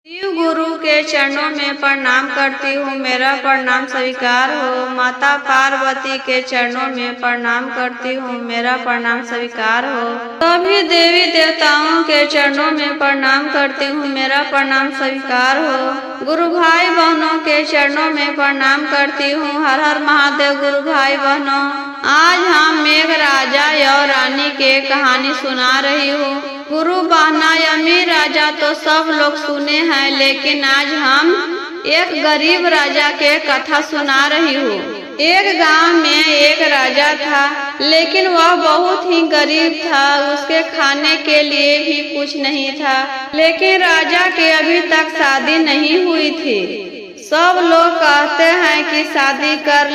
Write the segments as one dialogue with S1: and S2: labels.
S1: शिव गुरु के चरणों में प्रणाम करती हूँ, मेरा प्रणाम स्वीकार हो। माता पार्वती के चरणों में प्रणाम करती हूँ, मेरा प्रणाम स्वीकार हो। सभी देवी देवताओं के चरणों में प्रणाम करती हूँ, मेरा प्रणाम स्वीकार हो। गुरु भाई बहनों के चरणों में प्रणाम करती हूँ। हर हर महादेव। गुरु भाई बहनों, आज हम मेघ राजा और रानी के कहानी सुना रही हूँ। गुरु बहना अमीर राजा तो सब लोग सुने हैं, लेकिन आज हम एक गरीब राजा के कथा सुना रही हूँ। एक गांव में एक राजा था, लेकिन वह बहुत ही गरीब था। उसके खाने के लिए भी कुछ नहीं था। लेकिन राजा के अभी तक शादी नहीं हुई थी। सब लोग कहते हैं कि शादी कर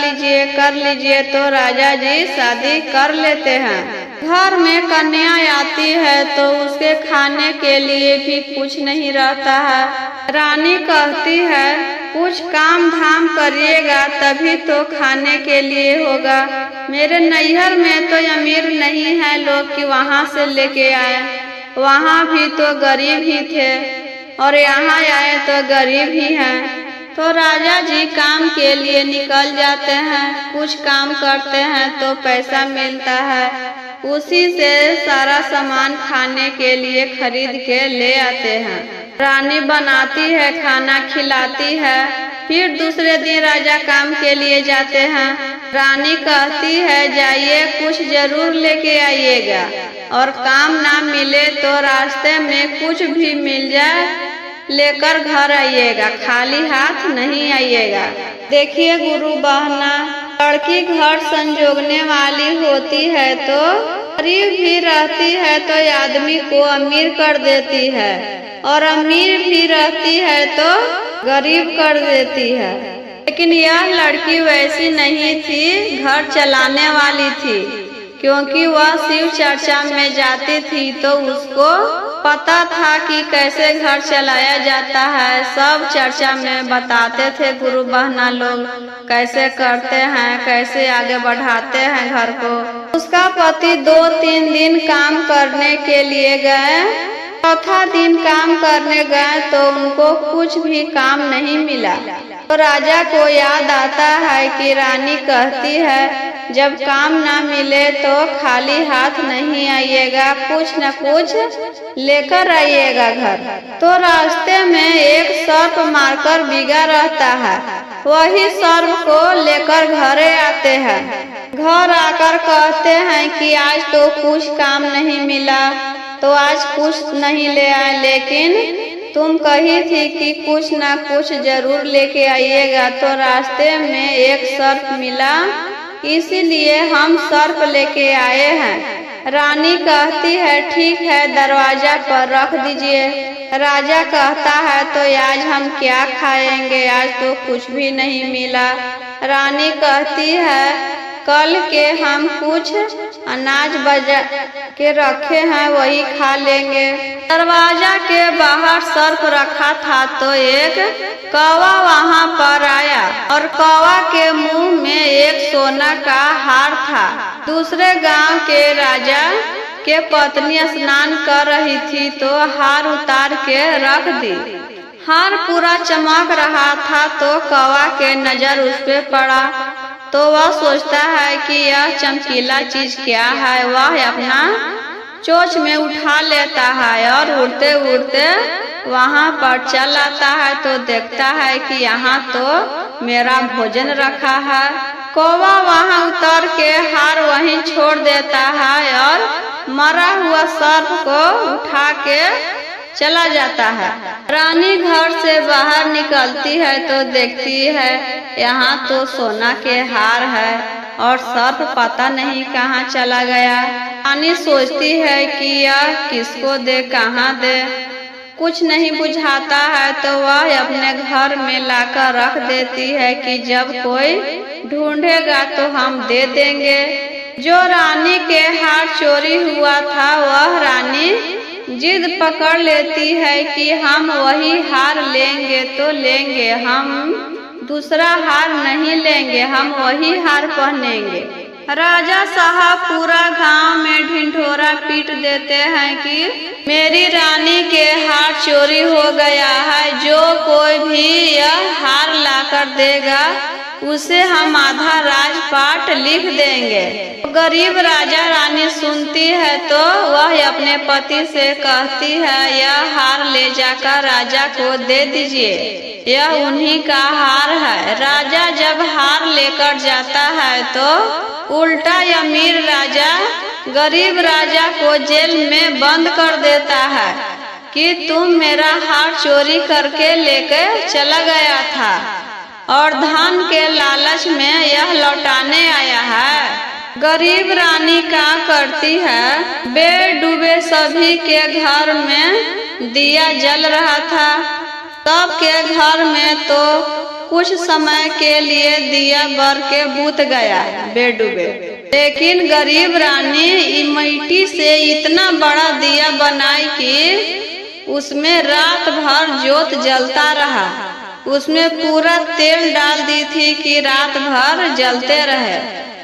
S1: लीजिए, तो राजा जी शादी कर लेते हैं। घर में कन्या आती है तो उसके खाने के लिए भी कुछ नहीं रहता है। रानी कहती है, कुछ काम धाम करिएगा तभी तो खाने के लिए होगा। मेरे नैहर में तो अमीर नहीं है लोग कि वहाँ से लेके आए। वहाँ भी तो गरीब ही थे और यहाँ आए तो गरीब ही हैं। तो राजा जी काम के लिए निकल जाते हैं। कुछ काम करते हैं तो पैसा मिलता है, उसी से सारा सामान खाने के लिए खरीद के ले आते हैं। रानी बनाती है, खाना खिलाती है। फिर दूसरे दिन राजा काम के लिए जाते हैं। रानी कहती है, जाइए कुछ जरूर लेके आइएगा, और काम ना मिले तो रास्ते में कुछ भी मिल जाए लेकर घर आइएगा, खाली हाथ नहीं आइएगा। देखिए गुरु बहना, लड़की घर संजोगने वाली होती है तो गरीब भी रहती है तो आदमी को अमीर कर देती है, और अमीर भी रहती है तो गरीब कर देती है। लेकिन यह लड़की वैसी नहीं थी, घर चलाने वाली थी। क्योंकि वह शिव चर्चा में जाती थी तो उसको पता था कि कैसे घर चलाया जाता है। सब चर्चा में बताते थे गुरु बहना लोग, कैसे करते हैं, कैसे आगे बढ़ाते हैं घर को। उसका पति 2-3 दिन काम करने के लिए गए। चौथा दिन काम करने गए तो उनको कुछ भी काम नहीं मिला। तो राजा को याद आता है कि रानी कहती है, जब काम ना मिले तो खाली हाथ नहीं आइएगा, कुछ न कुछ लेकर आइएगा घर। तो रास्ते में एक सर्प मारकर बिगा रहता है। वही सर्प को लेकर घरे आते हैं। घर आकर कहते हैं कि आज तो कुछ काम नहीं मिला, तो आज कुछ नहीं ले आए, लेकिन तुम कही थी कि कुछ ना कुछ जरूर लेके आइएगा। तो रास्ते में एक सर्प मिला, इसीलिए हम सर्प लेके आए हैं। रानी कहती है, ठीक है, दरवाजा पर रख दीजिए। राजा कहता है, तो आज हम क्या खाएंगे, आज तो कुछ भी नहीं मिला। रानी कहती है, कल के हम कुछ अनाज बजा के रखे हैं, वही खा लेंगे। दरवाजा के बाहर सर्प रखा था तो एक कौवा वहां पर आया, और कौवा के मुंह में एक सोना का हार था। दूसरे गांव के राजा के पत्नी स्नान कर रही थी तो हार उतार के रख दी। हार पूरा चमक रहा था तो कौवा के नजर उस पे पड़ा। तो वह सोचता है कि यह चमकीला चीज क्या है। वह अपना चोंच में उठा लेता है और उड़ते उड़ते वहां पर चल आता है। तो देखता है कि यहाँ तो मेरा भोजन रखा है। कौवा वहां उतर के हार वहीं छोड़ देता है और मरा हुआ सर्प को उठा के चला जाता है। रानी घर से बाहर निकलती है तो देखती है यहाँ तो सोना के हार है और सर्प पता नहीं कहाँ चला गया। रानी सोचती है कि यह किसको दे, कहाँ दे, कुछ नहीं बुझाता है। तो वह अपने घर में लाकर रख देती है कि जब कोई ढूंढेगा तो हम दे देंगे। जो रानी के हार चोरी हुआ था वह रानी जिद पकड़ लेती है कि हम वही हार लेंगे तो लेंगे, हम दूसरा हार नहीं लेंगे, हम वही हार पहनेंगे। राजा साहब पूरा गांव में ढिंढोरा पीट देते हैं कि मेरी रानी के हार चोरी हो गया है। जो कोई भी यह हार लाकर देगा उसे हम आधा राजपाट लिख देंगे। गरीब राजा रानी सुनती है तो वह अपने पति से कहती है, यह हार ले जाकर राजा को दे दीजिए, यह उन्हीं का हार है। राजा जब हार लेकर जाता है तो उल्टा अमीर राजा गरीब राजा को जेल में बंद कर देता है कि तुम मेरा हार चोरी करके लेके चला गया था और धन के लालच में यह लौटाने आया है। गरीब रानी क्या करती है, बेडूबे सभी के घर में दिया जल रहा था। सबके घर में तो कुछ समय के लिए दिया बर के बुझ गया बेडूबे, लेकिन गरीब रानी मिट्टी से इतना बड़ा दिया बनाई कि उसमें रात भर जोत जलता रहा। उसमें पूरा तेल डाल दी थी कि रात भर जलते रहे।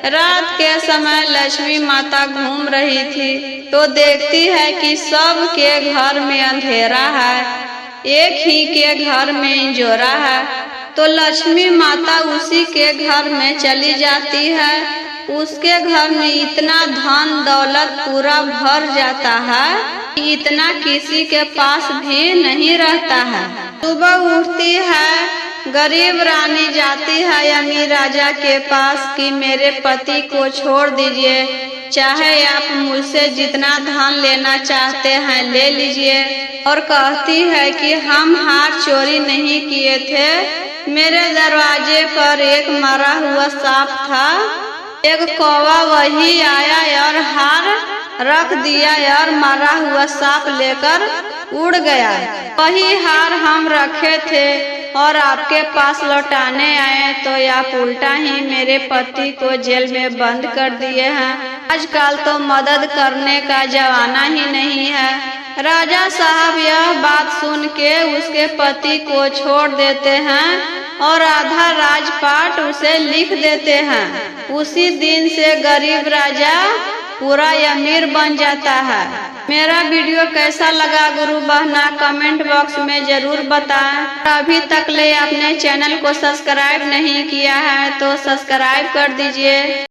S1: रात के समय लक्ष्मी माता घूम रही थी तो देखती है कि सब के घर में अंधेरा है, एक ही के घर में इंजोरा है। तो लक्ष्मी माता उसी के घर में चली जाती है। उसके घर में इतना धन दौलत पूरा भर जाता है कि इतना किसी के पास भी नहीं रहता है। सुबह उठती है, गरीब रानी जाती है अमीर राजा के पास कि मेरे पति को छोड़ दीजिए, चाहे आप मुझसे जितना धन लेना चाहते हैं ले लीजिए। और कहती है कि हम हार चोरी नहीं किए थे, मेरे दरवाजे पर एक मरा हुआ सांप था, एक कौवा वही आया और हार रख दिया और मरा हुआ सांप लेकर उड़ गया। वही हार हम रखे थे और आपके पास लौटाने आए तो आप उल्टा ही मेरे पति को जेल में बंद कर दिए हैं। आजकल तो मदद करने का जमाना ही नहीं है। राजा साहब यह बात सुन के उसके पति को छोड़ देते हैं और आधा राजपाट उसे लिख देते हैं। उसी दिन से गरीब राजा पूरा अमीर बन जाता है। मेरा वीडियो कैसा लगा गुरु बहना कमेंट बॉक्स में जरूर बताएं। अभी तक ले आपने चैनल को सब्सक्राइब नहीं किया है तो सब्सक्राइब कर दीजिए।